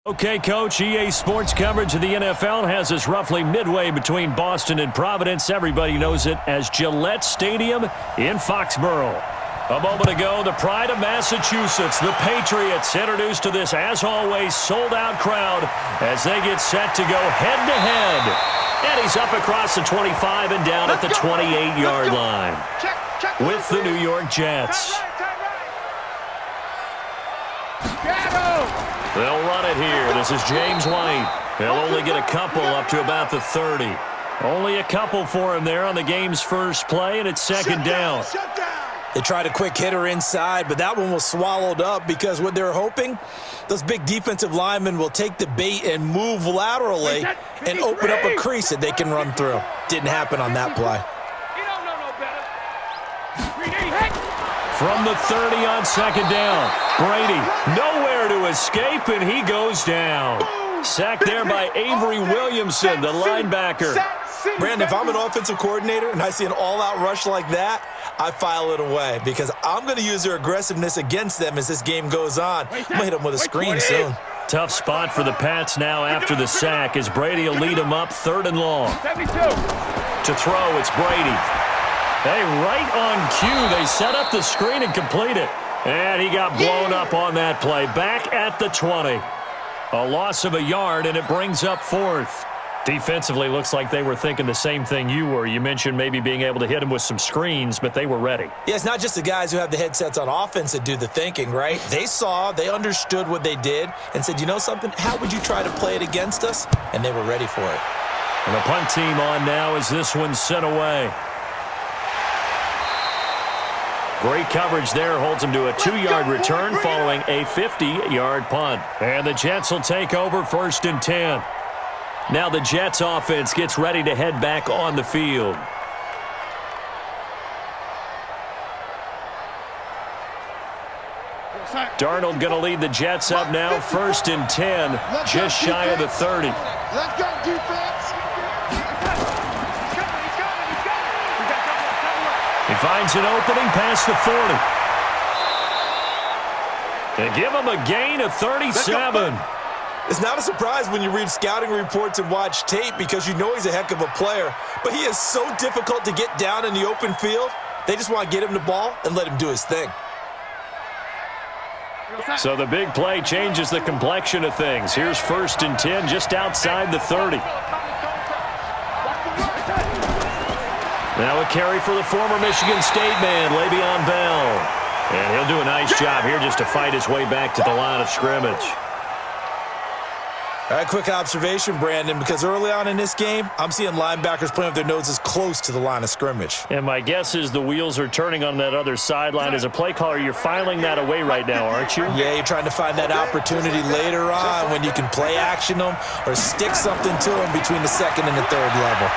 Okay, Coach, EA Sports coverage of the NFL has us roughly midway between Boston and Providence. Everybody knows it as Gillette Stadium in Foxborough. A moment ago, the pride of Massachusetts, the Patriots, introduced to this, as always, sold-out crowd as they get set to go head-to-head. And he's up across the 25 and down at the 28-yard line with the New York Jets. They'll run it here. This is James White. He'll only get a couple up to about the 30. Only a couple for him there on the game's first play, and it's second down. They tried a quick hitter inside, but that one was swallowed up because what they're hoping, those big defensive linemen will take the bait and move laterally and open up a crease that they can run through. Didn't happen on that play. From the 30 on second down, Brady nowhere to escape, and he goes down. Sacked there by Avery Williamson, the linebacker. Brandon, if I'm an offensive coordinator and I see an all-out rush like that, I file it away because I'm going to use their aggressiveness against them as this game goes on. I'm going to hit them with a screen soon. Tough spot for the Pats now after the sack as Brady will lead them up third and long. To throw, it's Brady. Hey, right on cue, they set up the screen and complete it. And he got blown up on that play. Back at the 20. A loss of a yard, and it brings up fourth. Defensively, looks like they were thinking the same thing you were. You mentioned maybe being able to hit them with some screens, but they were ready. Yeah, it's not just the guys who have the headsets on offense that do the thinking, right? They saw, they understood what they did, and said, you know something, how would you try to play it against us? And they were ready for it. And the punt team on now as this one's sent away. Great coverage there, holds him to a 2-yard return following a 50-yard punt. And the Jets will take over first and 10. Now the Jets offense gets ready to head back on the field. Darnold going to lead the Jets up now, first and 10, just shy of the 30. Let's go, defense. He finds an opening past the 40. They give him a gain of 37. It's not a surprise when you read scouting reports and watch tape because you know he's a heck of a player. But he is so difficult to get down in the open field. They just want to get him the ball and let him do his thing. So the big play changes the complexion of things. Here's first and 10 just outside the 30. Now a carry for the former Michigan State man, Le'Veon Bell. And he'll do a nice job here just to fight his way back to the line of scrimmage. All right, quick observation, Brandon, because early on in this game, I'm seeing linebackers playing with their noses close to the line of scrimmage. And my guess is the wheels are turning on that other sideline. As a play caller, you're filing that away right now, aren't you? Yeah, you're trying to find that opportunity later on when you can play action them or stick something to them between the second and the third level.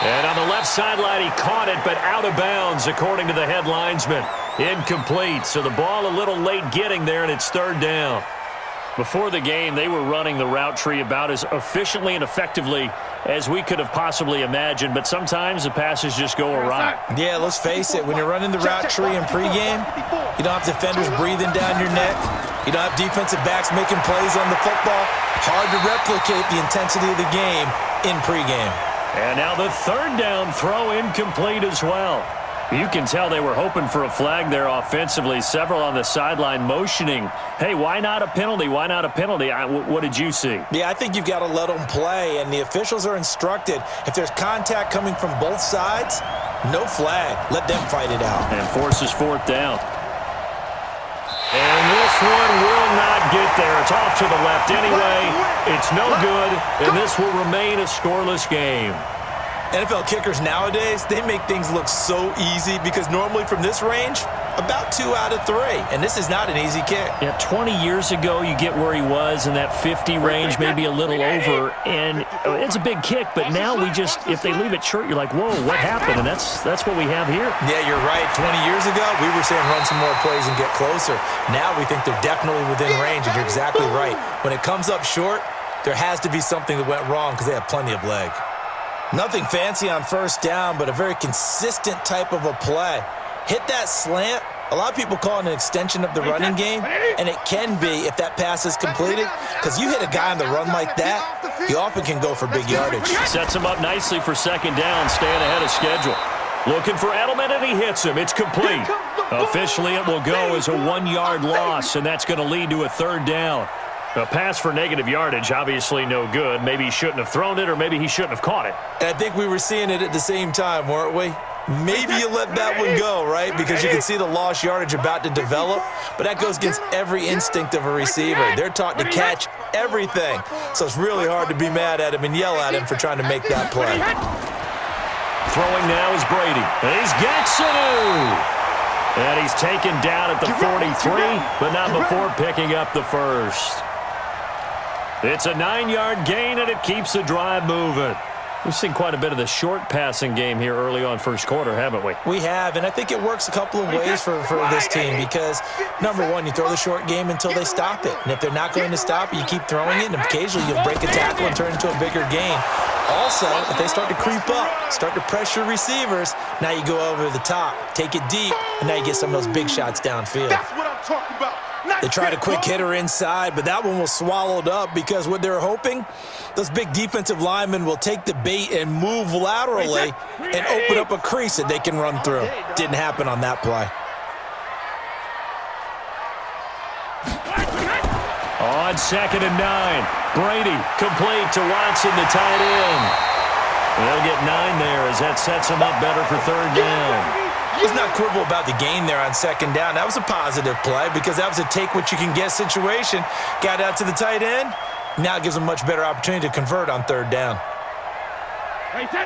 And on the left sideline, he caught it, but out of bounds, according to the head linesman. Incomplete, so the ball a little late getting there, and it's third down. Before the game, they were running the route tree about as efficiently and effectively as we could have possibly imagined, but sometimes the passes just go awry. Yeah, let's face it, when you're running the route tree in pregame, you don't have defenders breathing down your neck. You don't have defensive backs making plays on the football. Hard to replicate the intensity of the game in pregame. And now the third down throw incomplete as well. You can tell they were hoping for a flag there offensively. Several on the sideline motioning, hey, why not a penalty? Why not a penalty? What did you see? Yeah, I think you've got to let them play, and the officials are instructed. If there's contact coming from both sides, no flag. Let them fight it out. And forces fourth down. And this one will not get there. It's off to the left anyway. It's no good, and this will remain a scoreless game. NFL kickers nowadays, they make things look so easy because normally from this range, about 2 out of 3. And this is not an easy kick. Yeah, 20 years ago, you get where he was in that 50 range, maybe a little over. And it's a big kick, but now we just, if they leave it short, you're like, whoa, what happened? And that's what we have here. Yeah, you're right. 20 years ago, we were saying run some more plays and get closer. Now we think they're definitely within range, and you're exactly right. When it comes up short, there has to be something that went wrong because they have plenty of leg. Nothing fancy on first down, but a very consistent type of a play. Hit that slant, A lot of people call it an extension of the running game, and it can be if that pass is completed, because you hit a guy on the run like that, he often can go for big yardage. Sets him up nicely for second down, staying ahead of schedule. Looking for Edelman, and he hits him. It's complete. Officially, it will go as a 1-yard loss, and that's going to lead to a third down. A pass for negative yardage, obviously no good. Maybe he shouldn't have thrown it, or maybe he shouldn't have caught it. And I think we were seeing it at the same time, weren't we? Maybe you let that one go, right? Because you can see the lost yardage about to develop, but that goes against every instinct of a receiver. They're taught to catch everything, so it's really hard to be mad at him and yell at him for trying to make that play. Throwing now is Brady. And he's got Sanu. And he's taken down at the 43, but not before picking up the first. It's a 9-yard gain, and it keeps the drive moving. We've seen quite a bit of the short passing game here early on first quarter, haven't we? We have, and I think it works a couple of ways for this team because, number one, you throw the short game until they stop it. And if they're not going to stop it, you keep throwing it, and occasionally you'll break a tackle and turn it into a bigger gain. Also, if they start to creep up, start to pressure receivers, now you go over the top, take it deep, and now you get some of those big shots downfield. That's what I'm talking about. They tried a quick hitter inside, but that one was swallowed up because what they're hoping, those big defensive linemen will take the bait and move laterally and open up a crease that they can run through. Didn't happen on that play. On 2nd and 9, Brady complete to Watson, the tight end. They'll get 9 there as that sets them up better for third down. Let's not quibble about the gain there on 2nd down. That was a positive play because that was a take-what-you-can-get situation. Got out to the tight end. Now it gives them a much better opportunity to convert on 3rd down.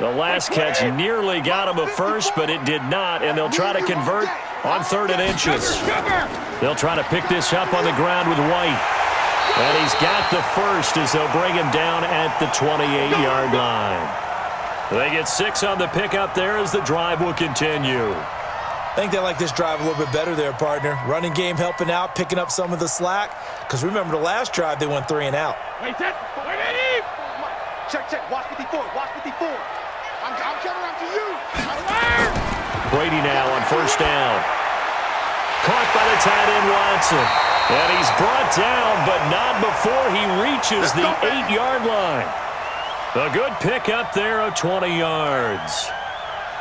The last catch nearly got him a first, but it did not, and they'll try to convert on 3rd and inches. They'll try to pick this up on the ground with White. And he's got the first as they'll bring him down at the 28-yard line. They get 6 on the pickup there as the drive will continue. I think they like this drive a little bit better there, partner. Running game helping out, picking up some of the slack. Because remember the last drive, they went 3 and out. Check. Watch 54. Watch 54. I'm coming after you. Brady now on 1st down. Caught by the tight end, Watson. And he's brought down, but not before he reaches the 8-yard line. A good pickup there of 20 yards.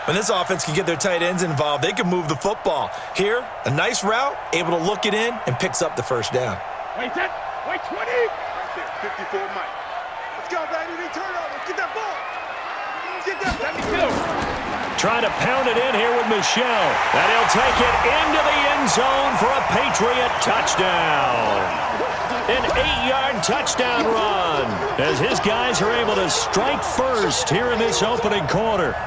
When this offense can get their tight ends involved, they can move the football. Here, a nice route, able to look it in, and picks up the 1st down. Wait 20. Right there, 54 Mike. Let's go, baby. They turn over. Get that ball. Get that. Let me go. Trying to pound it in here with Michel. And he'll take it into the end zone for a Patriot touchdown. An 8-yard touchdown run as his guys are able to strike first here in this opening quarter.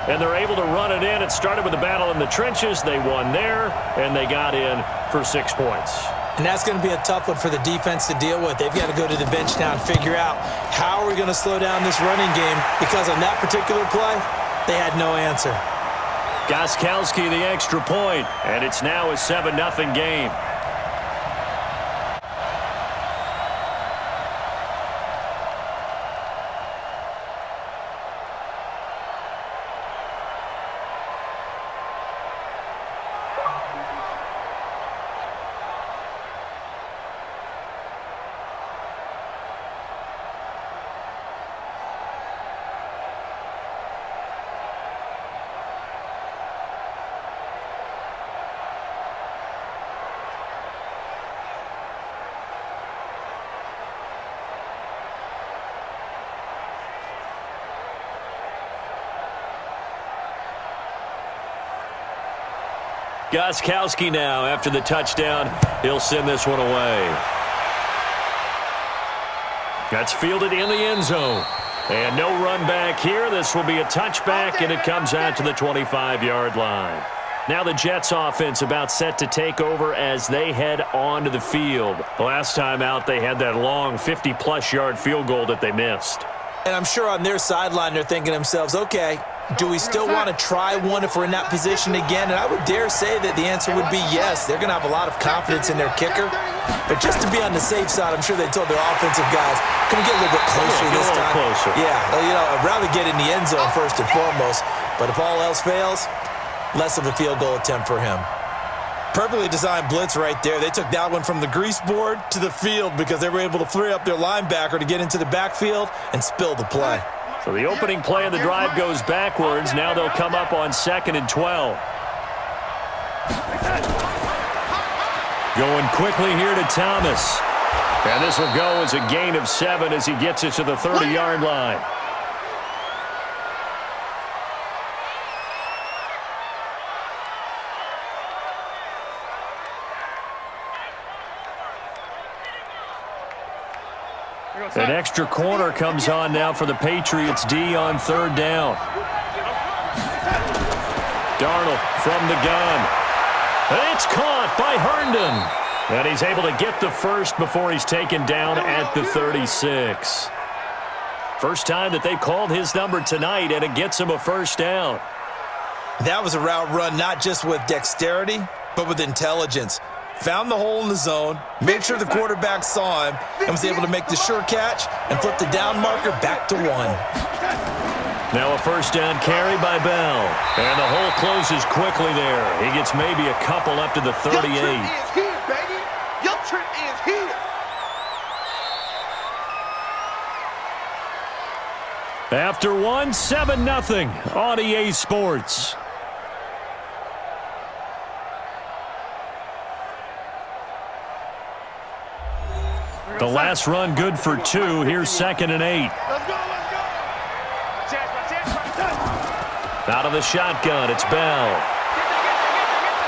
And they're able to run it in. It started with a battle in the trenches. They won there, and they got in for 6 points. And that's going to be a tough one for the defense to deal with. They've got to go to the bench now and figure out how are we going to slow down this running game, because on that particular play, they had no answer. Gostkowski the extra point, and it's now a 7-0 game. Gostkowski now, after the touchdown, he'll send this one away. That's fielded in the end zone. And no run back here. This will be a touchback, and it comes out to the 25-yard line. Now the Jets offense about set to take over as they head onto the field. Last time out, they had that long 50-plus yard field goal that they missed. And I'm sure on their sideline they're thinking to themselves, okay, do we still want to try one if we're in that position again? And I would dare say that the answer would be yes. They're going to have a lot of confidence in their kicker. But just to be on the safe side, I'm sure they told their offensive guys, can we get a little bit closer this time? Closer. Yeah, you know, I'd rather get in the end zone first and foremost. But if all else fails, less of a field goal attempt for him. Perfectly designed blitz right there. They took that one from the grease board to the field because they were able to free up their linebacker to get into the backfield and spill the play. So the opening play of the drive goes backwards. Now they'll come up on 2nd and 12. Going quickly here to Thomas. And this will go as a gain of 7 as he gets it to the 30-yard line. An extra corner comes on now for the Patriots D on 3rd down. Darnold from the gun. It's caught by Herndon. And he's able to get the first before he's taken down at the 36. First time that they've called his number tonight, and it gets him a first down. That was a route run not just with dexterity, but with intelligence. Found the hole in the zone, made sure the quarterback saw him, and was able to make the sure catch and flip the down marker back to 1. Now a first down carry by Bell. And the hole closes quickly there. He gets maybe a couple up to the 38. Your trip is here, baby. Your trip is here. After 1, 7-0 on EA Sports. The last run good for 2. Here's 2nd and 8. Let's go, let's go. Out of the shotgun, it's Bell.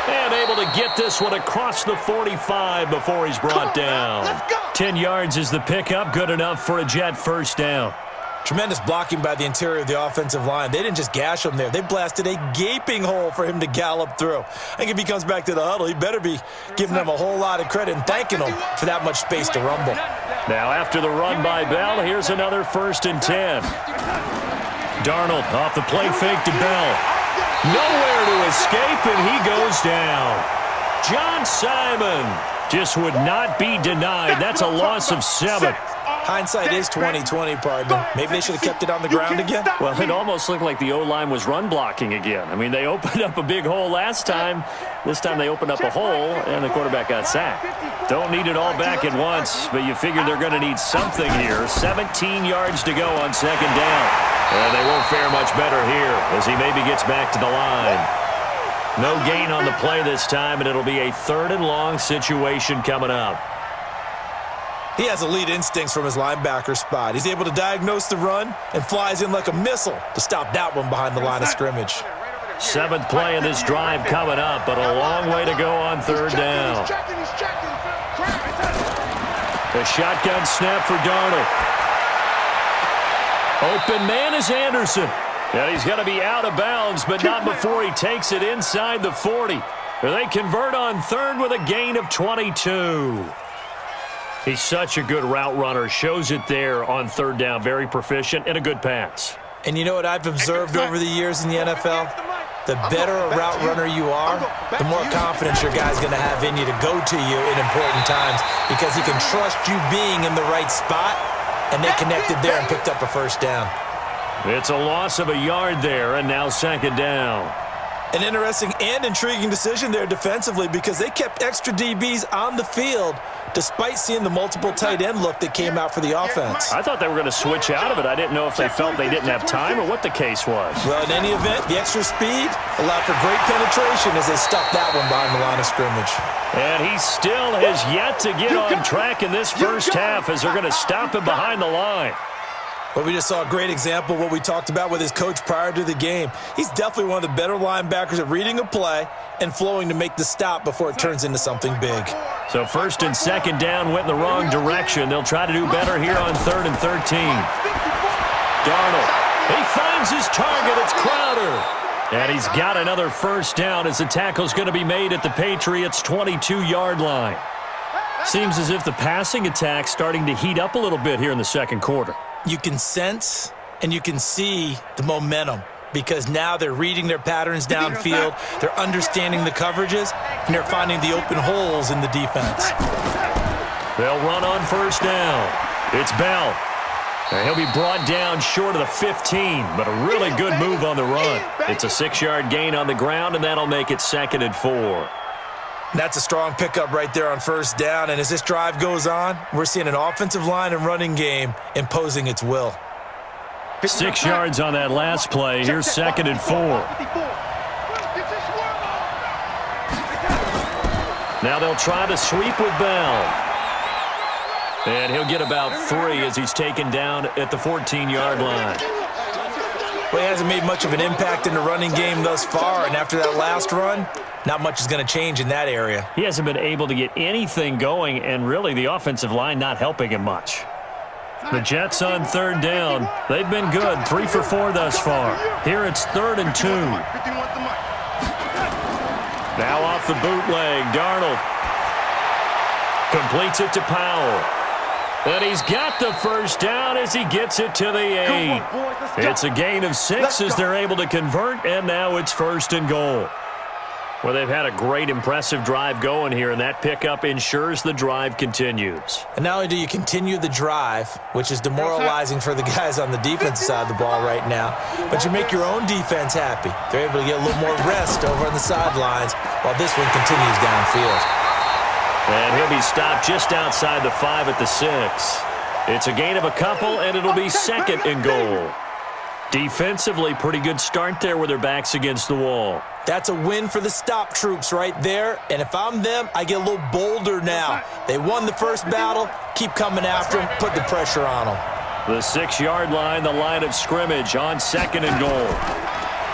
And able to get this one across the 45 before he's brought down. 10 yards is the pickup, good enough for a Jet first down. Tremendous blocking by the interior of the offensive line. They didn't just gash him there. They blasted a gaping hole for him to gallop through. I think if he comes back to the huddle, he better be giving them a whole lot of credit and thanking them for that much space to rumble. Now after the run by Bell, here's another 1st and 10. Darnold off the play fake to Bell. Nowhere to escape, and he goes down. John Simon just would not be denied. That's a loss of 7. Hindsight is 20/20, partner. Maybe they should have kept it on the ground again. Well, it almost looked like the O-line was run blocking again. I mean, they opened up a big hole last time. This time they opened up a hole, and the quarterback got sacked. Don't need it all back at once, but you figure they're going to need something here. 17 yards to go on 2nd down. And they won't fare much better here as he maybe gets back to the line. No gain on the play this time, and it'll be a 3rd and long situation coming up. He has elite instincts from his linebacker spot. He's able to diagnose the run and flies in like a missile to stop that one behind the line of scrimmage. 7th play of this drive coming up, but a long way to go on 3rd down. The shotgun snap for Darnold. Open man is Anderson. And he's going to be out of bounds, but not before he takes it inside the 40. They convert on 3rd with a gain of 22. He's such a good route runner. Shows it there on 3rd down. Very proficient and a good pass. And you know what I've observed over the years in the NFL? The better a route runner you are, the more confidence your guy's going to have in you to go to you in important times because he can trust you being in the right spot, and they connected there and picked up a first down. It's a loss of a yard there, and now 2nd down. An interesting and intriguing decision there defensively because they kept extra DBs on the field despite seeing the multiple tight end look that came out for the offense. I thought they were going to switch out of it. I didn't know if they felt they didn't have time or what the case was. Well, in any event, the extra speed allowed for great penetration as they stuffed that one behind the line of scrimmage. And he still has yet to get on track in this first half as they're going to stop him behind the line. Well, we just saw a great example of what we talked about with his coach prior to the game. He's definitely one of the better linebackers at reading a play and flowing to make the stop before it turns into something big. So 1st and 2nd down went in the wrong direction. They'll try to do better here on 3rd and 13. Darnold, he finds his target. It's Crowder. And he's got another first down as the tackle's going to be made at the Patriots' 22-yard line. Seems as if the passing attack's starting to heat up a little bit here in the 2nd quarter. You can sense and you can see the momentum because now they're reading their patterns downfield, they're understanding the coverages, and they're finding the open holes in the defense. They'll run on first down. It's Bell. And he'll be brought down short of the 15, but a really good move on the run. It's a 6-yard gain on the ground, and that'll make it 2nd and 4. That's a strong pickup right there on first down. And as this drive goes on, we're seeing an offensive line and running game imposing its will. 6 yards on that last play. Here's 2nd and 4. Now they'll try to sweep with Bell. And he'll get about 3 as he's taken down at the 14-yard line. Well, he hasn't made much of an impact in the running game thus far, and after that last run, not much is going to change in that area. He hasn't been able to get anything going, and really the offensive line not helping him much. The Jets on 3rd down. They've been good, 3 for 4 thus far. Here it's 3rd and 2. Now off the bootleg, Darnold completes it to Powell. And he's got the first down as he gets it to the 8. It's a gain of 6 as they're able to convert, and now it's 1st and goal. Well, they've had a great, impressive drive going here, and that pickup ensures the drive continues. And not only do you continue the drive, which is demoralizing for the guys on the defensive side of the ball right now, but you make your own defense happy. They're able to get a little more rest over on the sidelines while this one continues downfield. And he'll be stopped just outside the 5 at the 6. It's a gain of a couple, and it'll be 2nd and goal. Defensively, pretty good start there with their backs against the wall. That's a win for the stop troops right there, and if I'm them, I get a little bolder now. They won the first battle, keep coming after them, put the pressure on them. The 6-yard line, the line of scrimmage on 2nd and goal.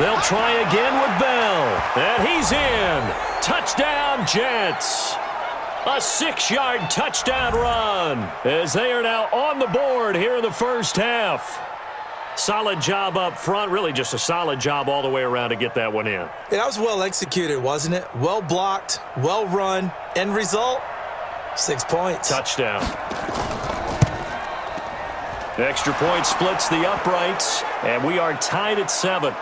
They'll try again with Bell, and he's in. Touchdown, Jets. A 6-yard touchdown run as they are now on the board here in the first half. Solid job up front, really just a solid job all the way around to get that one in. That was well executed, wasn't it? Well blocked, well run. End result, 6 points. Touchdown. The extra point splits the uprights, and we are tied at 7.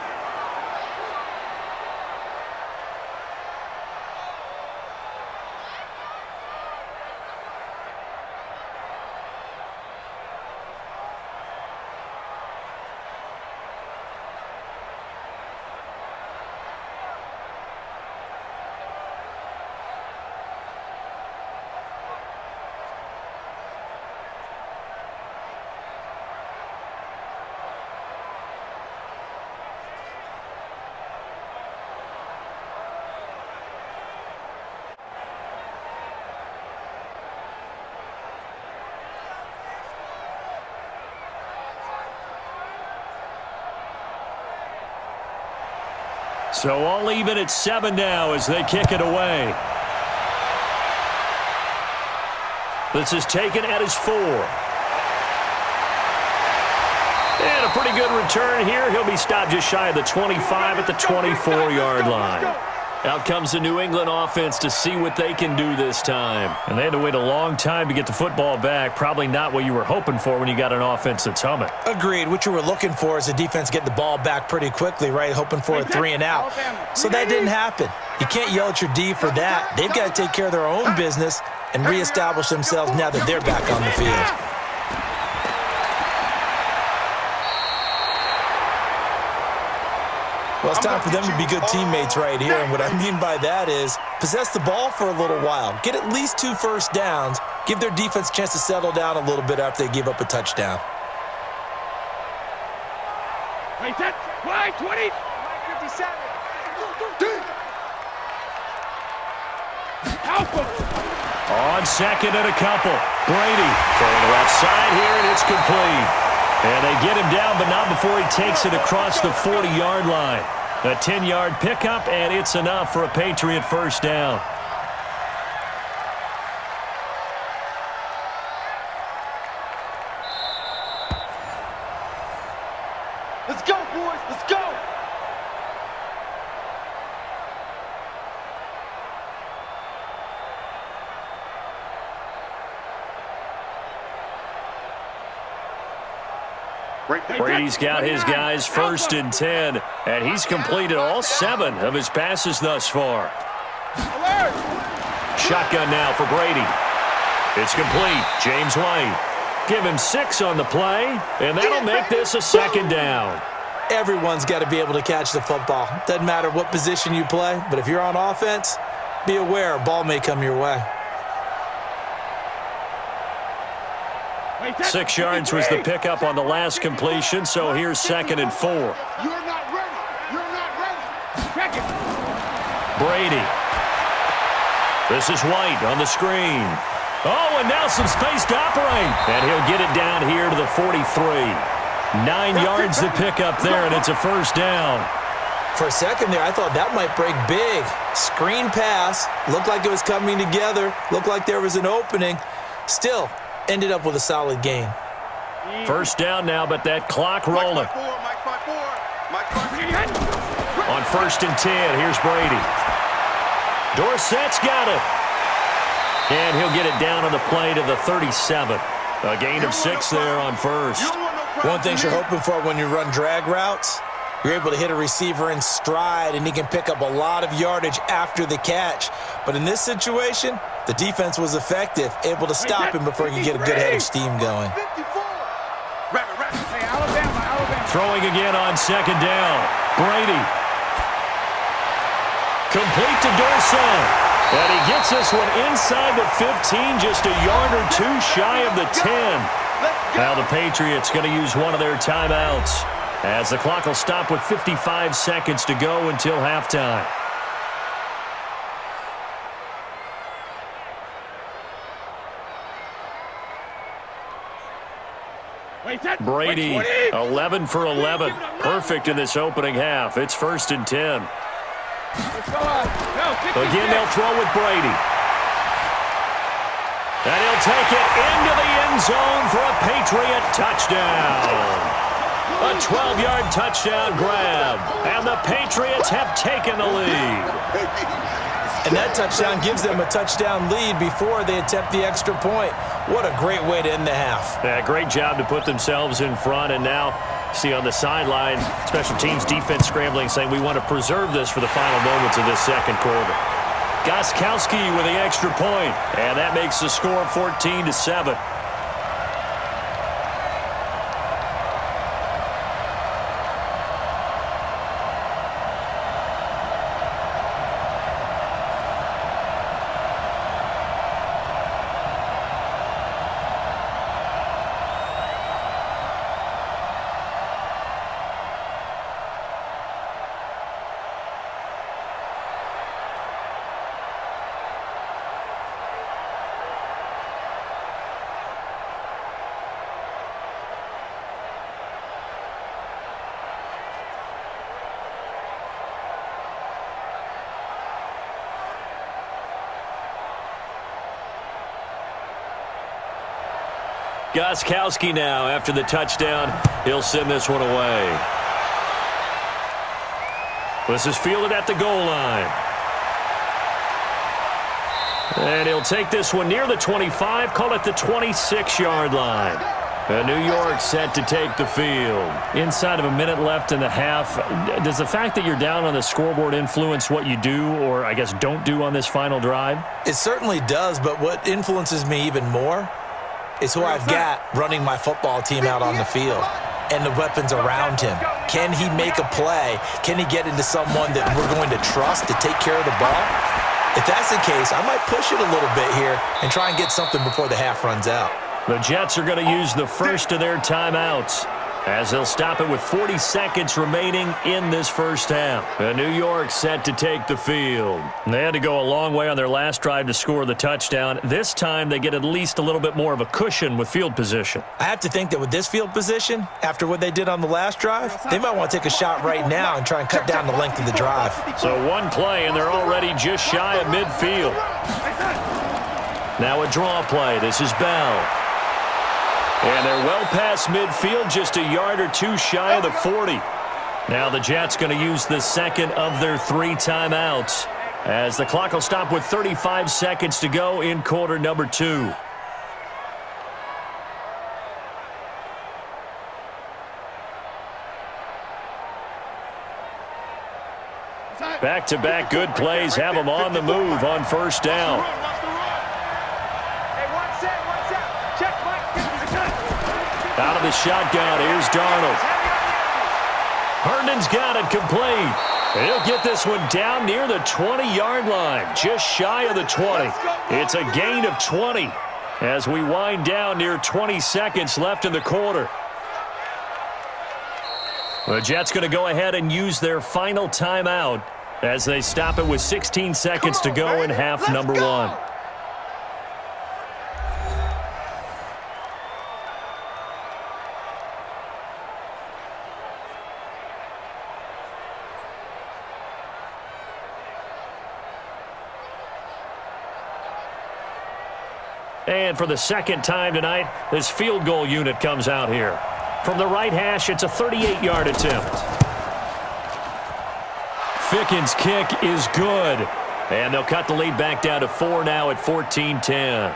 So all even at 7 now as they kick it away. This is taken at his 4. And a pretty good return here. He'll be stopped just shy of the 25 at the 24-yard line. Out comes the New England offense to see what they can do this time. And they had to wait a long time to get the football back. Probably not what you were hoping for when you got an offense that's humming. Agreed. What you were looking for is the defense get the ball back pretty quickly, right? Hoping for a 3 and out. So that didn't happen. You can't yell at your D for that. They've got to take care of their own business and reestablish themselves now that they're back on the field. Well, it's time for them to be good teammates right here, and what I mean by that is possess the ball for a little while. Get at least 2 first downs. Give their defense a chance to settle down a little bit after they give up a touchdown. Wait, set, wide, 20, 57. On 2nd and a couple. Brady throwing the left side here, and it's complete. And they get him down, but not before he takes it across the 40-yard line. A 10-yard pickup, and it's enough for a Patriot first down. Let's go, boys, let's go. Brady's got his guys 1st and 10, and he's completed all 7 of his passes thus far. Shotgun now for Brady. It's complete. James White. Give him 6 on the play, and that'll make this a 2nd down. Everyone's got to be able to catch the football. Doesn't matter what position you play, but if you're on offense, be aware, ball may come your way. 6 yards was the pickup on the last completion, so here's 2nd and 4. You're not ready. You're not ready. Check it. Brady. This is White on the screen. Oh, and now some space to operate. And he'll get it down here to the 43. 9 yards to pick up there, and it's a first down. For a second there, I thought that might break big. Screen pass. Looked like it was coming together. Looked like there was an opening. Still, ended up with a solid gain. First down now, but that clock rolling. On 1st and 10, here's Brady. Dorsett's got it. And he'll get it down on the play to the 37. A gain of 6 there on first. One thing you're hoping for when you run drag routes, you're able to hit a receiver in stride, and he can pick up a lot of yardage after the catch. But in this situation, the defense was effective, able to stop him before he could get a good head of steam going. Throwing again on 2nd down. Brady. Complete to Dorsett. And he gets this one inside the 15, just a yard or 2 shy of the 10. Now the Patriots going to use one of their timeouts, as the clock will stop with 55 seconds to go until halftime. Brady, 11 for 11. Perfect in this opening half. It's 1st and 10. Again, they'll throw with Brady. And he'll take it into the end zone for a Patriot touchdown. A 12-yard touchdown grab. And the Patriots have taken the lead. And that touchdown gives them a touchdown lead before they attempt the extra point. What a great way to end the half. Yeah, great job to put themselves in front. And now, see on the sideline, special teams defense scrambling, saying we want to preserve this for the final moments of this second quarter. Gostkowski with the extra point, and that makes the score 14-7. Gostkowski now, after the touchdown, he'll send this one away. This is fielded at the goal line. And he'll take this one near the 25, call it the 26-yard line. And New York set to take the field. Inside of a minute left in the half, does the fact that you're down on the scoreboard influence what you do, or I guess don't do on this final drive? It certainly does, but what influences me even more is who I've got running my football team out on the field and the weapons around him. Can he make a play? Can he get into someone that we're going to trust to take care of the ball? If that's the case, I might push it a little bit here and try and get something before the half runs out. The Jets are going to use the first of their timeouts, as they'll stop it with 40 seconds remaining in this first half. And New York set to take the field. They had to go a long way on their last drive to score the touchdown. This time they get at least a little bit more of a cushion with field position. I have to think that with this field position, after what they did on the last drive, they might want to take a shot right now and try and cut down the length of the drive. So one play, and they're already just shy of midfield. Now a draw play. This is Bell. And they're well past midfield, just a yard or 2 shy of the 40. Now the Jets going to use the second of their 3 timeouts, as the clock will stop with 35 seconds to go in quarter number 2. Back-to-back good plays have them on the move on first down. Out of the shotgun, here's Darnold. Herndon's got it complete. He'll get this one down near the 20-yard line, just shy of the 20. It's a gain of 20 as we wind down near 20 seconds left in the quarter. The Jets going to go ahead and use their final timeout as they stop it with 16 seconds to go in half number one. And for the second time tonight, this field goal unit comes out here. From the right hash, it's a 38-yard attempt. Ficken's kick is good. And they'll cut the lead back down to 4 now at 14-10.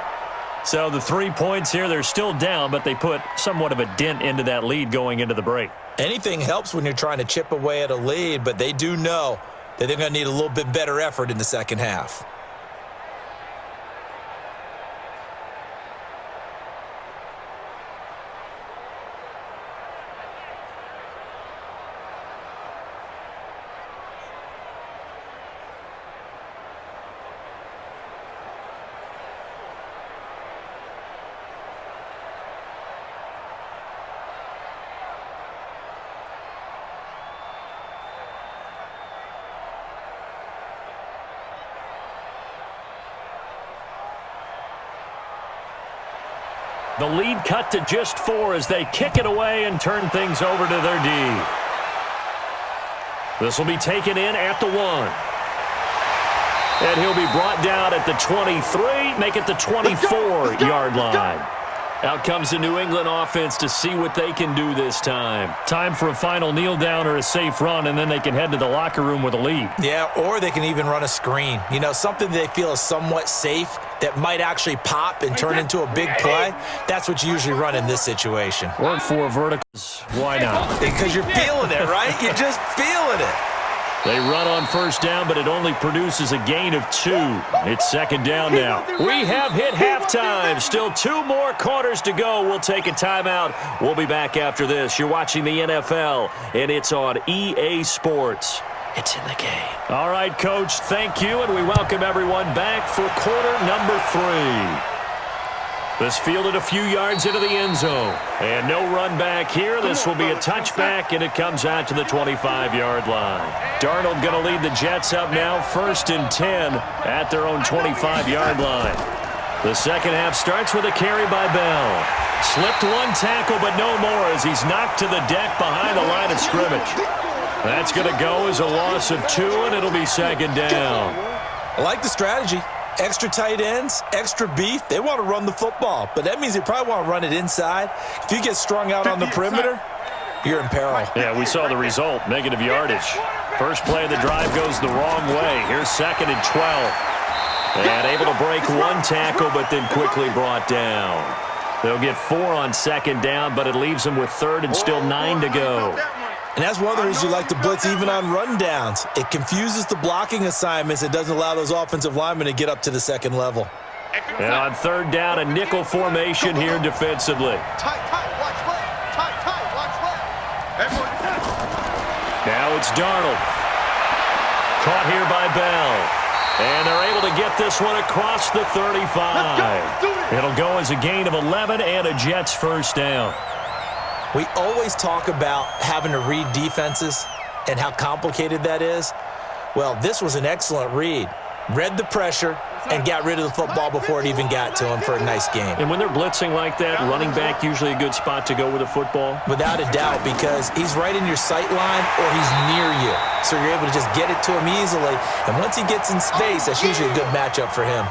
So the 3 points here, they're still down, but they put somewhat of a dent into that lead going into the break. Anything helps when you're trying to chip away at a lead, but they do know that they're going to need a little bit better effort in the second half. The lead cut to just 4 as they kick it away and turn things over to their D. This will be taken in at the 1. And he'll be brought down at the 23, make it the 24-yard line. Out comes the New England offense to see what they can do this time. Time for a final kneel down or a safe run, and then they can head to the locker room with a lead. Yeah, or they can even run a screen. You know, something they feel is somewhat safe that might actually pop and turn into a big play. That's what you usually run in this situation. Or 4 verticals. Why not? Because you're feeling it, right? You're just feeling it. They run on first down, but it only produces a gain of 2. It's second down now. We have hit halftime. Still 2 more quarters to go. We'll take a timeout. We'll be back after this. You're watching the NFL, and it's on EA Sports. It's in the game. All right, Coach, thank you, and we welcome everyone back for quarter number 3. This fielded a few yards into the end zone. And no run back here. This will be a touchback, and it comes out to the 25-yard line. Darnold going to lead the Jets up now, 1st and 10 at their own 25-yard line. The second half starts with a carry by Bell. Slipped 1 tackle, but no more as he's knocked to the deck behind the line of scrimmage. That's going to go as a loss of 2, and it'll be second down. I like the strategy. Extra tight ends, extra beef. They want to run the football, but that means they probably want to run it inside. If you get strung out on the perimeter, you're in peril. Yeah, we saw the result, negative yardage. First play of the drive goes the wrong way. Here's 2nd and 12. And able to break 1 tackle, but then quickly brought down. They'll get 4 on 2nd down, but it leaves them with 3rd and still 9 to go. And that's one of the reasons you like to blitz even on rundowns. It confuses the blocking assignments. It doesn't allow those offensive linemen to get up to the second level. And on 3rd down, a nickel formation here defensively. Tight, watch left. Tight, watch left. Now it's Darnold. Caught here by Bell. And they're able to get this one across the 35. It'll go as a gain of 11 and a Jets first down. We always talk about having to read defenses and how complicated that is. Well, this was an excellent read. Read the pressure and got rid of the football before it even got to him for a nice game. And when they're blitzing like that, running back usually a good spot to go with the football? Without a doubt, because he's right in your sight line or he's near you. So you're able to just get it to him easily. And once he gets in space, that's usually a good matchup for him.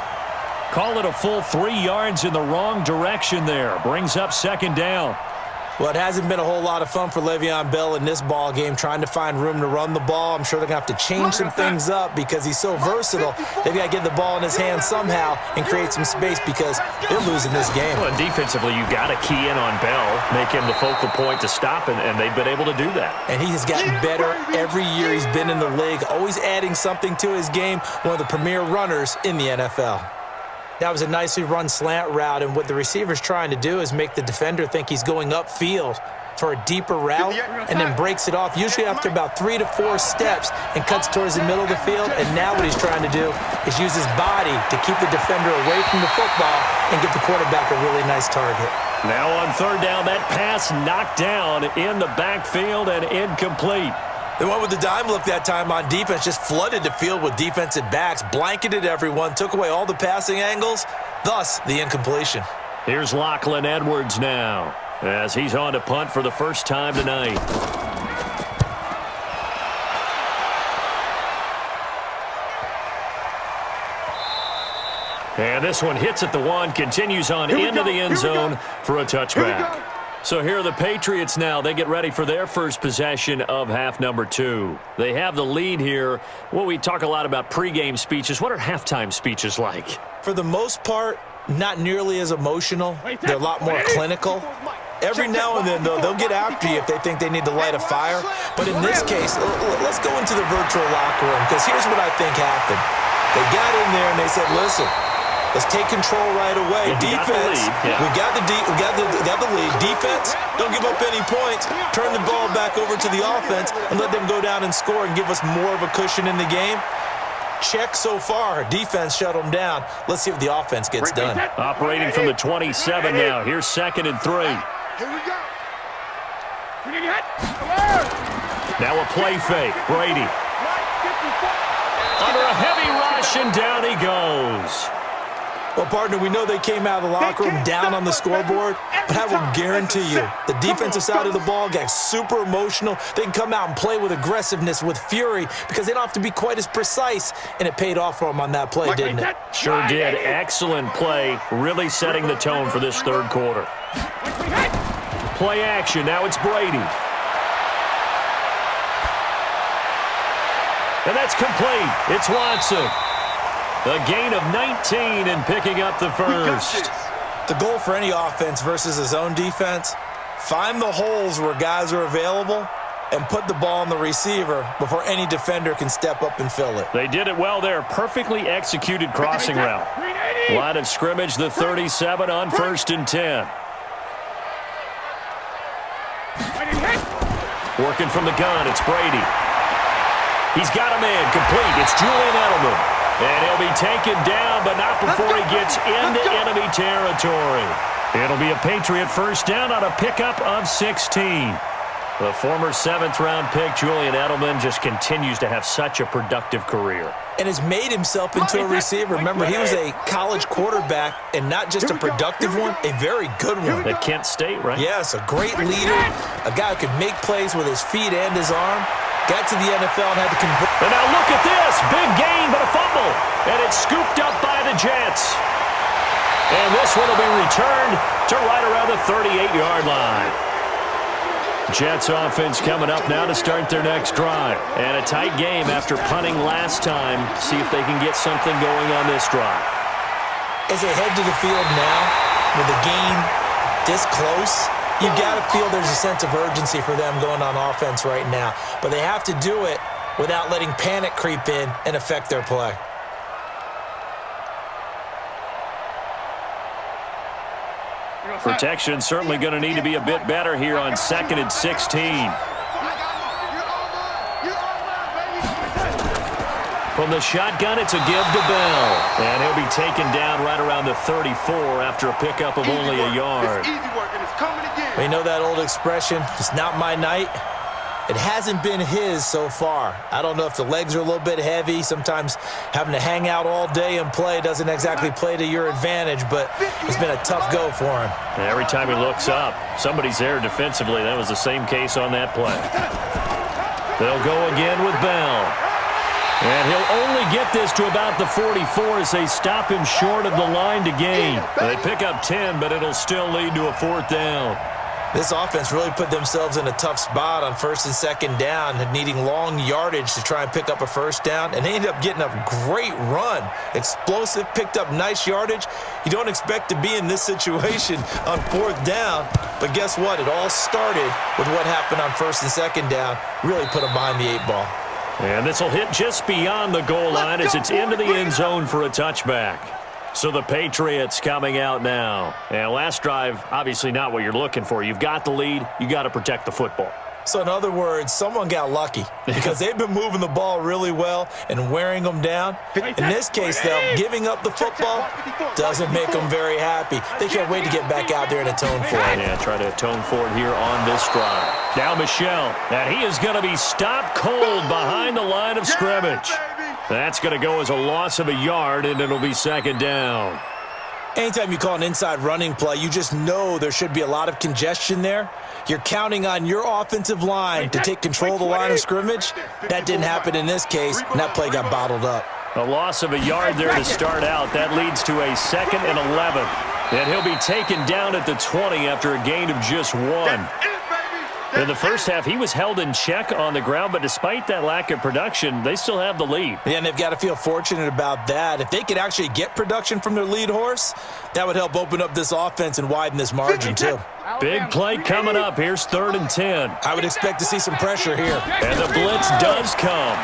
Call it a full 3 yards in the wrong direction there. Brings up second down. Well, it hasn't been a whole lot of fun for Le'Veon Bell in this ball game trying to find room to run the ball. I'm sure they're going to have to change some things up because he's so versatile. They've got to get the ball in his hands somehow and create some space because they're losing this game. Well, defensively, you got to key in on Bell, make him the focal point to stop, and they've been able to do that. And he has gotten better every year he's been in the league, always adding something to his game, one of the premier runners in the NFL. That was a nicely run slant route, and what the receiver's trying to do is make the defender think he's going upfield. for a deeper route and then breaks it off, usually after about 3 to 4 steps, and cuts towards the middle of the field. And now what he's trying to do is use his body to keep the defender away from the football and get the quarterback a really nice target. Now on third down, that pass knocked down in the backfield and incomplete. They went with the dime look that time on defense, just flooded the field with defensive backs, blanketed everyone, took away all the passing angles, thus the incompletion. Here's Lachlan Edwards now, as he's on to punt for the first time tonight. And this one hits at the 1, continues on into the end zone for a touchback. So here are the Patriots now. They get ready for their first possession of half number 2. They have the lead here. Well, we talk a lot about pregame speeches. What are halftime speeches like? For the most part, not nearly as emotional. They're a lot more clinical. Every now and then, though, they'll get after you if they think they need to light a fire. But in this case, let's go into the virtual locker room, because here's what I think happened. They got in there and they said, listen, let's take control right away. Defense, we got the lead. Defense, don't give up any points. Turn the ball back over to the offense and let them go down and score and give us more of a cushion in the game. Check so far. Defense shut them down. Let's see if the offense gets done. Operating from the 27 now. Here's 2nd and 3. Here we go. Now a play fake. Brady. Under a heavy rush, and down he goes. Well, partner, we know they came out of the locker room down on the scoreboard, but I will guarantee you the defensive side of the ball got super emotional. They can come out and play with aggressiveness, with fury, because they don't have to be quite as precise, and it paid off for them on that play, didn't it? Sure did. Excellent play, really setting the tone for this third quarter. Play action. Now it's Brady. And that's complete. It's Watson. A gain of 19 and picking up the first. The goal for any offense versus his own defense, find the holes where guys are available and put the ball on the receiver before any defender can step up and fill it. They did it well there. Perfectly executed crossing route. Line of scrimmage, the 37 on 1st and 10. Working from the gun, it's Brady. He's got a man complete. It's Julian Edelman. And he'll be taken down, but not before he gets into enemy territory. It'll be a Patriot first down on a pickup of 16. The former 7th-round pick, Julian Edelman, just continues to have such a productive career. And has made himself into a receiver. Remember, he was a college quarterback, and not just a productive one, a very good one. At Kent State, right? Yes, a great leader, a guy who could make plays with his feet and his arm. Got to the NFL and had to convert. And now look at this. Big gain, but a fumble. And it's scooped up by the Jets. And this one will be returned to right around the 38-yard line. Jets offense coming up now to start their next drive. And a tight game after punting last time. See if they can get something going on this drive. As they head to the field now, with the game this close, you got to feel there's a sense of urgency for them going on offense right now. But they have to do it without letting panic creep in and affect their play. Protection certainly going to need to be a bit better here on 2nd and 16. From the shotgun, it's a give to Bell. And he'll be taken down right around the 34 after a pickup of only a yard. We know that old expression, it's not my night. It hasn't been his so far. I don't know if the legs are a little bit heavy. Sometimes having to hang out all day and play doesn't exactly play to your advantage, but it's been a tough go for him. And every time he looks up, somebody's there defensively. That was the same case on that play. They'll go again with Bell. And he'll only get this to about the 44 as they stop him short of the line to gain. They pick up 10, but it'll still lead to a 4th down. This offense really put themselves in a tough spot on 1st and 2nd down, needing long yardage to try and pick up a first down, and they ended up getting a great run. Explosive, picked up nice yardage. You don't expect to be in this situation on 4th down, but guess what? It all started with what happened on 1st and 2nd down. Really put them behind the 8 ball. And this will hit just beyond the goal line as it's into the end zone for a touchback. So the Patriots coming out now. And last drive, obviously not what you're looking for. You've got the lead. You got to protect the football. So in other words, someone got lucky because they've been moving the ball really well and wearing them down. In this case, though, giving up the football doesn't make them very happy. They can't wait to get back out there and atone for it. Yeah, try to atone for it here on this drive. Now Michel, and he is going to be stopped cold behind the line of scrimmage. That's going to go as a loss of a yard, and it'll be second down. Anytime you call an inside running play, you just know there should be a lot of congestion there. You're counting on your offensive line to take control of the line of scrimmage. That didn't happen in this case, and that play got bottled up. A loss of a yard there to start out. That leads to a 2nd and 11. And he'll be taken down at the 20 after a gain of just 1. In the first half, he was held in check on the ground, but despite that lack of production, they still have the lead. Yeah, and they've got to feel fortunate about that. If they could actually get production from their lead horse, that would help open up this offense and widen this margin, too. Big play coming up. Here's 3rd and 10. I would expect to see some pressure here. And the blitz does come.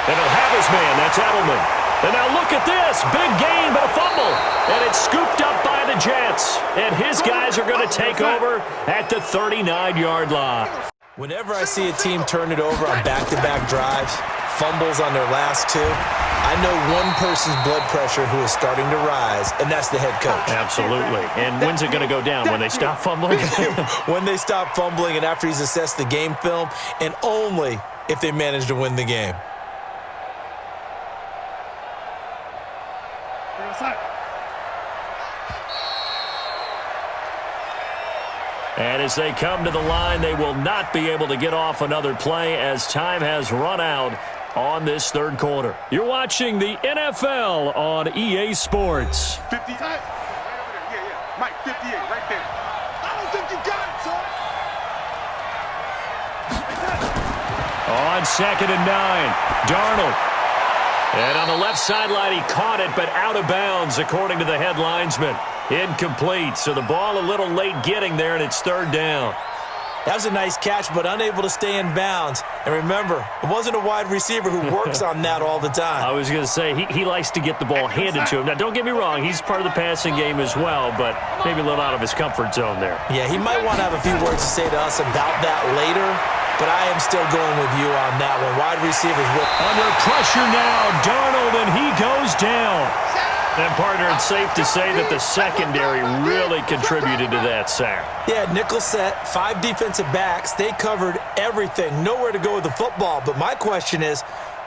And he'll have his man. That's Edelman. And now look at this. Big gain, but a fumble. And it's scooped up by the Jets. And his guys are going to take over at the 39-yard line. Whenever I see a team turn it over on back-to-back drives, fumbles on their last 2, I know one person's blood pressure who is starting to rise, and that's the head coach. Absolutely. And when's it going to go down? When they stop fumbling? When they stop fumbling and after he's assessed the game film, and only if they manage to win the game. And as they come to the line, they will not be able to get off another play as time has run out on this 3rd quarter. You're watching the NFL on EA Sports. 50. Right over there. Yeah. Mike, 58, right there. I don't think you got it, son. On 2nd and 9, Darnold. And on the left sideline, he caught it, but out of bounds, according to the head linesman. Incomplete, so the ball a little late getting there, and it's 3rd down. That was a nice catch, but unable to stay in bounds. And remember, it wasn't a wide receiver who works on that all the time. I was going to say, he likes to get the ball handed to him. Now, don't get me wrong, he's part of the passing game as well, but maybe a little out of his comfort zone there. Yeah, he might want to have a few words to say to us about that later, but I am still going with you on that one. Wide receivers will... Under pressure now, Darnold, and he goes down. And, partner, it's safe to say that the secondary really contributed to that sack. Yeah, nickel set, 5 defensive backs. They covered everything. Nowhere to go with the football. But my question is,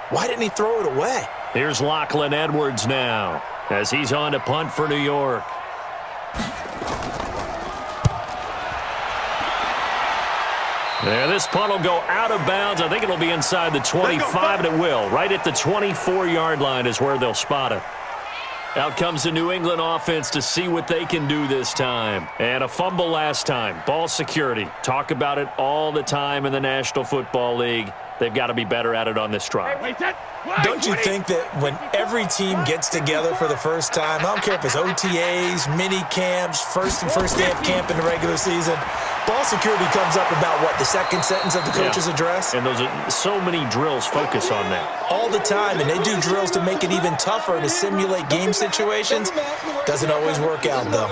why didn't he throw it away? Here's Lachlan Edwards now as he's on to punt for New York. Yeah, this punt will go out of bounds. I think it'll be inside the 25, and it will. Right at the 24-yard line is where they'll spot it. Out comes the New England offense to see what they can do this time. And a fumble last time. Ball security. Talk about it all the time in the National Football League. They've got to be better at it on this drive. Don't you think that when every team gets together for the first time, I don't care if it's OTAs, mini camps, first day of camp in the regular season, ball security comes up about, what, the second sentence of the coach's address? And those are so many drills focus on that. All the time, and they do drills to make it even tougher to simulate game situations. Doesn't always work out, though.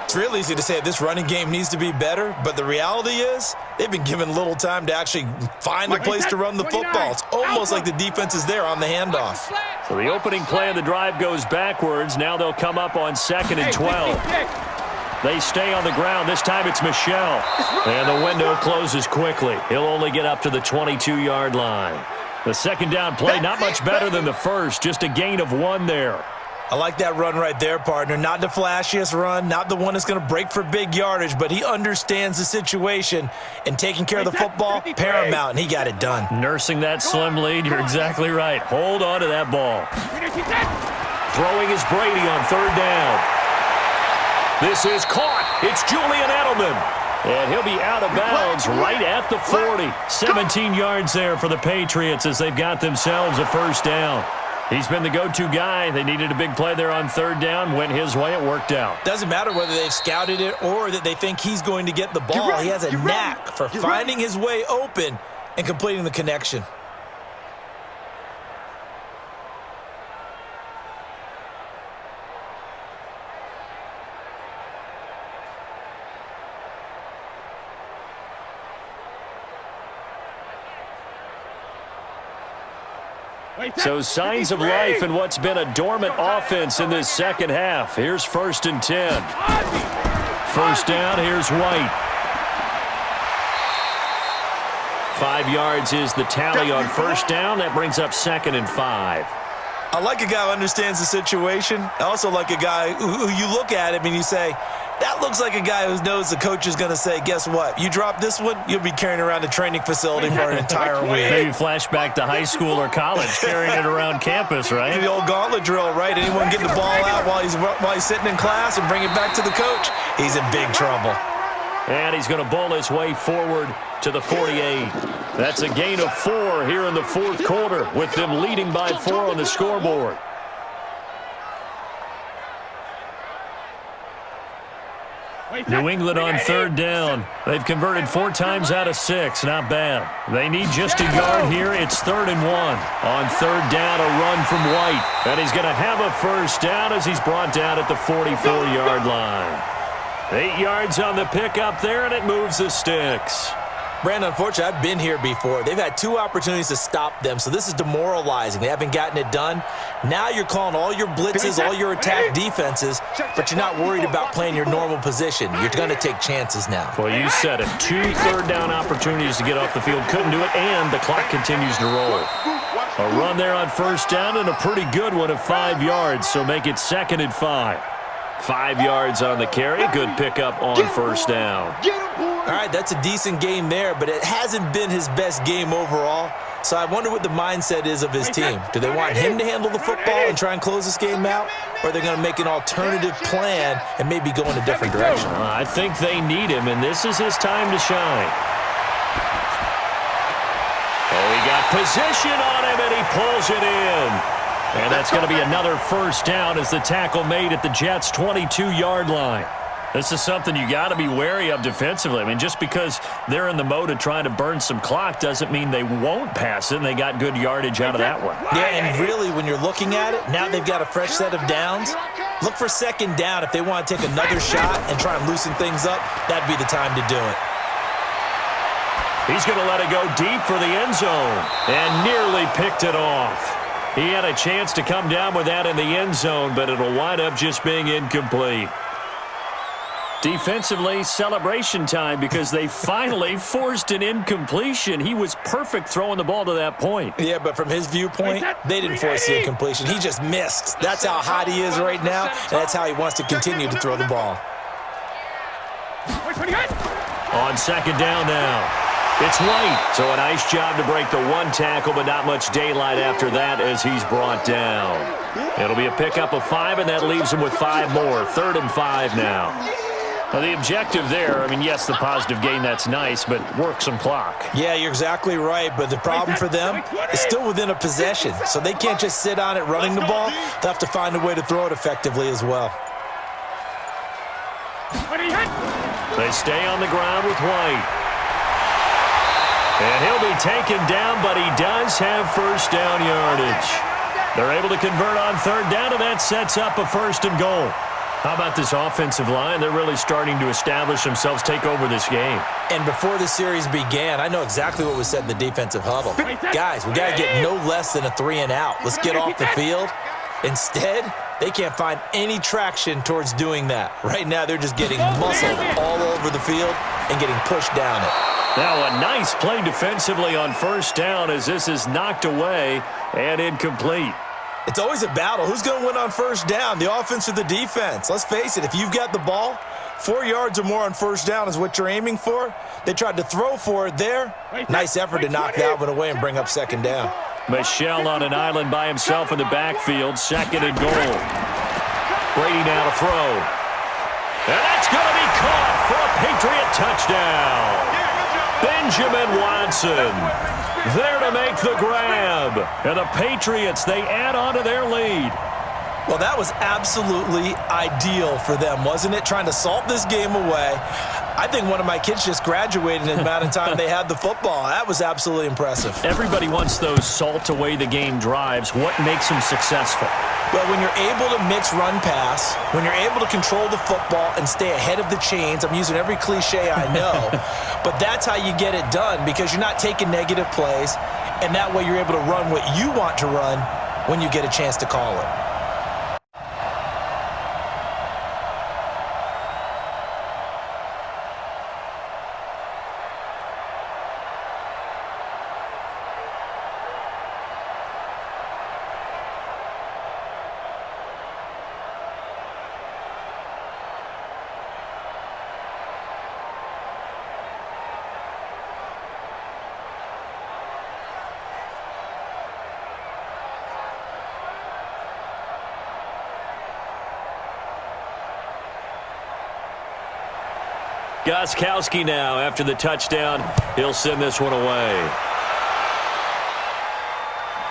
It's real easy to say this running game needs to be better, but the reality is they've been given little time to actually find a place to run the football. It's almost like the defense is there on the handoff. So the opening play of the drive goes backwards. Now they'll come up on 2nd and 12. They stay on the ground. This time it's Michel. And the window closes quickly. He'll only get up to the 22-yard line. The second down play, not much better than the first. Just a gain of 1 there. I like that run right there, partner. Not the flashiest run, not the one that's going to break for big yardage, but he understands the situation, and taking care of the football, paramount, and he got it done. Nursing that slim lead, you're exactly right. Hold on to that ball. Throwing is Brady on 3rd down. This is caught. It's Julian Edelman. And he'll be out of bounds right at the 40. 17 yards there for the Patriots as they've got themselves a first down. He's been the go-to guy. They needed a big play there on 3rd down. Went his way. It worked out. Doesn't matter whether they've scouted it or that they think he's going to get the ball. He has a knack for finding his way open and completing the connection. So signs of life in what's been a dormant offense in this second half. Here's 1st and 10. First down, here's White. 5 yards is the tally on first down. That brings up 2nd and 5. I like a guy who understands the situation. I also like a guy who you look at him and you say, that looks like a guy who knows the coach is going to say, guess what? You drop this one, you'll be carrying around the training facility for an entire week. Maybe flashback to high school or college, carrying it around campus, right? The old gauntlet drill, right? Anyone get the ball out while he's sitting in class and bring it back to the coach, he's in big trouble. And he's going to bowl his way forward to the 48. That's a gain of 4 here in the fourth quarter, with them leading by 4 on the scoreboard. New England on third down. They've converted 4 times out of 6. Not bad. They need just a yard here. It's 3rd and 1. On third down, a run from White. And he's going to have a first down as he's brought down at the 44-yard line. 8 yards on the pickup there, and it moves the sticks. Brandon, unfortunately, I've been here before. They've had 2 opportunities to stop them, so this is demoralizing. They haven't gotten it done. Now you're calling all your blitzes, all your attack defenses, but you're not worried about playing your normal position. You're going to take chances now. Well, you said it. 2 third-down opportunities to get off the field. Couldn't do it, and the clock continues to roll. A run there on first down, and a pretty good one of 5 yards, so make it 2nd and 5. 5 yards on the carry. Good pickup on first down. All right, that's a decent game there, but it hasn't been his best game overall. So I wonder what the mindset is of his team. Do they want him to handle the football and try and close this game out? Or are they going to make an alternative plan and maybe go in a different direction? I think they need him, and this is his time to shine. Oh, he got position on him, and he pulls it in. And that's going to be another first down as the tackle made at the Jets' 22-yard line. This is something you got to be wary of defensively. I mean, just because they're in the mode of trying to burn some clock doesn't mean they won't pass it, and they got good yardage out of that one. Yeah, and really, when you're looking at it, now they've got a fresh set of downs. Look for 2nd down. If they want to take another shot and try and loosen things up, that'd be the time to do it. He's going to let it go deep for the end zone and nearly picked it off. He had a chance to come down with that in the end zone, but it'll wind up just being incomplete. Defensively, celebration time because they finally forced an incompletion. He was perfect throwing the ball to that point. Yeah, but from his viewpoint, they didn't force the incompletion. He just missed. That's how hot he is right now, and that's how he wants to continue to throw the ball. On 2nd down now. It's White. So a nice job to break the 1 tackle, but not much daylight after that as he's brought down. It'll be a pickup of 5, and that leaves him with 5 more. 3rd and 5 now. Well, the objective there, I mean, yes, the positive gain, that's nice, but work some clock. Yeah, you're exactly right, but the problem for them is still within a possession, so they can't just sit on it running the ball. They'll have to find a way to throw it effectively as well. They stay on the ground with White. And he'll be taken down, but he does have first down yardage. They're able to convert on 3rd down, and that sets up a 1st and goal. How about this offensive line? They're really starting to establish themselves, take over this game. And before the series began, I know exactly what was said in the defensive huddle. Guys, we got to get no less than a 3 and out. Let's get off the field. Instead, they can't find any traction towards doing that. Right now, they're just getting muscled all over the field and getting pushed down it. Now a nice play defensively on first down as this is knocked away and incomplete. It's always a battle. Who's going to win on first down, the offense or the defense? Let's face it, if you've got the ball, 4 yards or more on first down is what you're aiming for. They tried to throw for it there. Nice effort to knock that one away and bring up 2nd down. Michel on an island by himself in the backfield, 2nd and goal. Brady now to throw. And that's going to be caught for a Patriot touchdown. Benjamin Watson there to make the grab. And the Patriots, they add on to their lead. Well, that was absolutely ideal for them, wasn't it? Trying to salt this game away. I think one of my kids just graduated in the amount of time they had the football. That was absolutely impressive. Everybody wants those salt away the game drives. What makes them successful? Well, when you're able to mix run-pass, when you're able to control the football and stay ahead of the chains, I'm using every cliche I know, but that's how you get it done because you're not taking negative plays And that way you're able to run what you want to run when you get a chance to call it. Gostkowski now after the touchdown. He'll send this one away.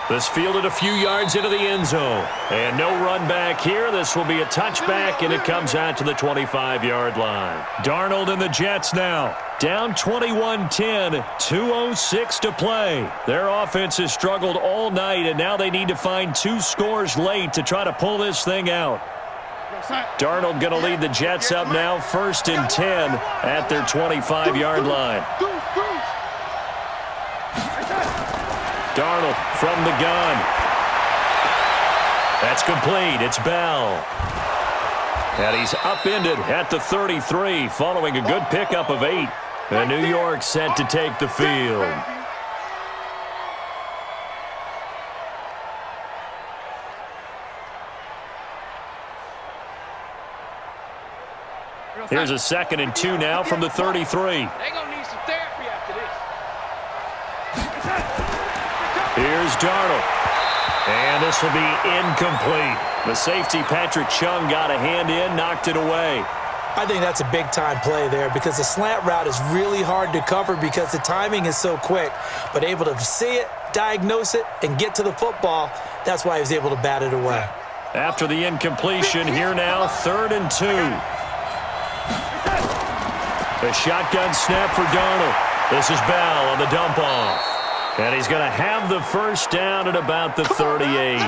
This fielded a few yards into the end zone. And no run back here. This will be a touchback, and it comes out to the 25-yard line. Darnold and the Jets now. Down 21-10, 2:06 to play. Their offense has struggled all night, and now they need to find 2 scores late to try to pull this thing out. Darnold going to lead the Jets up now, 1st and 10 at their 25-yard line. Darnold from the gun. That's complete. It's Bell. And he's upended at the 33 following a good pickup of 8. And New York set to take the field. Here's a 2nd and 2 now from the 33. They're going to need some therapy after this. Here's Darnold. And this will be incomplete. The safety, Patrick Chung, got a hand in, knocked it away. I think that's a big-time play there because the slant route is really hard to cover because the timing is so quick. But able to see it, diagnose it, and get to the football, that's why he was able to bat it away. After the incompletion, here now, 3rd and 2. A shotgun snap for Darnold. This is Bell on the dump-off. And he's going to have the first down at about the 38.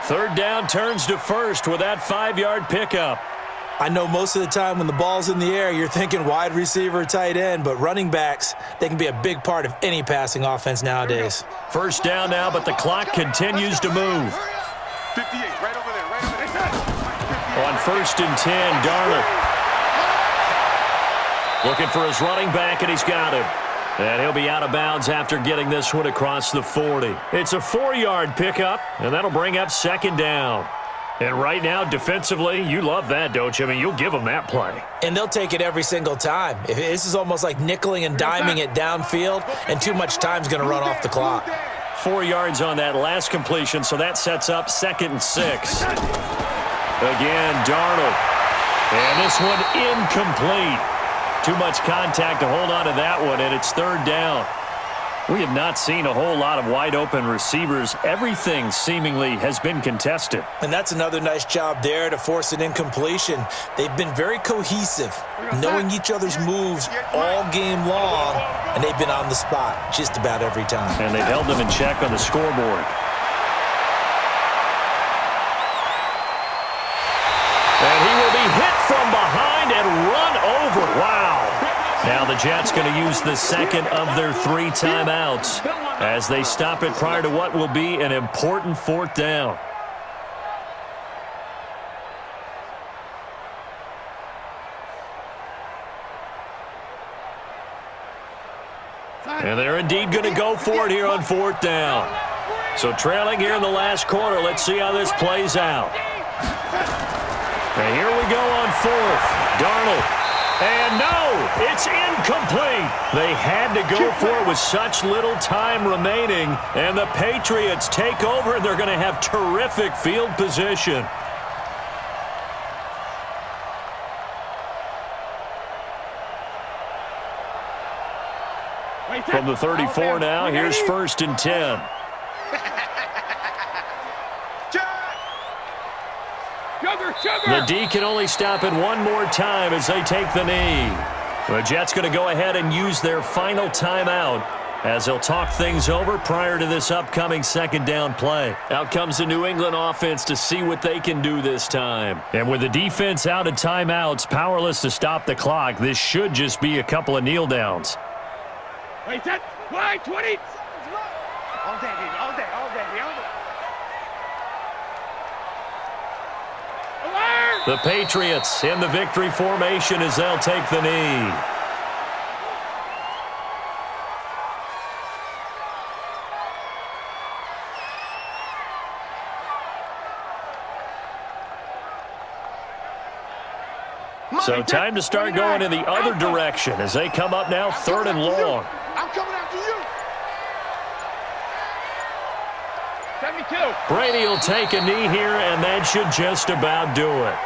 3rd down turns to 1st with that 5-yard pickup. I know most of the time when the ball's in the air, you're thinking wide receiver, tight end, but running backs, they can be a big part of any passing offense nowadays. 1st down now, but the clock continues to move. 58, right over there, right over there. On 1st and 10, Darnold looking for his running back, and he's got him. And he'll be out of bounds after getting this one across the 40. It's a 4-yard pickup, and that'll bring up 2nd down. And right now, defensively, you love that, don't you? I mean, you'll give them that play. And they'll take it every single time. This is almost like nickeling and diming it downfield, and too much time's going to run off the clock. 4 yards on that last completion, so that sets up 2nd and 6. Again, Darnold. And this one incomplete. Too much contact to hold on to that one, and it's 3rd down. We have not seen a whole lot of wide-open receivers. Everything seemingly has been contested. And that's another nice job there to force an incompletion. They've been very cohesive, knowing each other's moves all game long, and they've been on the spot just about every time. And they've held them in check on the scoreboard. And he will be hit from behind and run over. Wow. Now the Jets going to use the 2nd of their 3 timeouts as they stop it prior to what will be an important 4th down. And they're indeed going to go for it here on 4th down. So trailing here in the last quarter, let's see how this plays out. And here we go on 4th. Darnold. And no, it's incomplete. They had to go for it with such little time remaining. And the Patriots take over, and they're going to have terrific field position. From the 34 now, here's 1st and 10. The D can only stop it one more time as they take the knee. The Jets going to go ahead and use their final timeout as they'll talk things over prior to this upcoming 2nd down play. Out comes the New England offense to see what they can do this time. And with the defense out of timeouts, powerless to stop the clock, this should just be a couple of kneel downs. Wait, that wide 20. day, baby. All day, all day, all day. Alert! The Patriots in the victory formation as they'll take the knee. So time to start going in the other direction as they come up now 3rd and long. I'm coming after you. 72. Brady will take a knee here, and that should just about do it.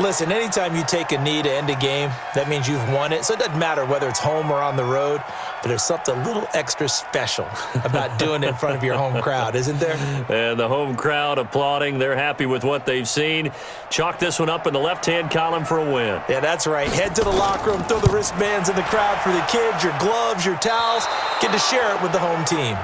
Listen, anytime you take a knee to end a game, that means you've won it. So it doesn't matter whether it's home or on the road, but there's something a little extra special about doing it in front of your home crowd, isn't there? And the home crowd applauding. They're happy with what they've seen. Chalk this one up in the left-hand column for a win. Yeah, that's right. Head to the locker room, throw the wristbands in the crowd for the kids, your gloves, your towels. Get to share it with the home team.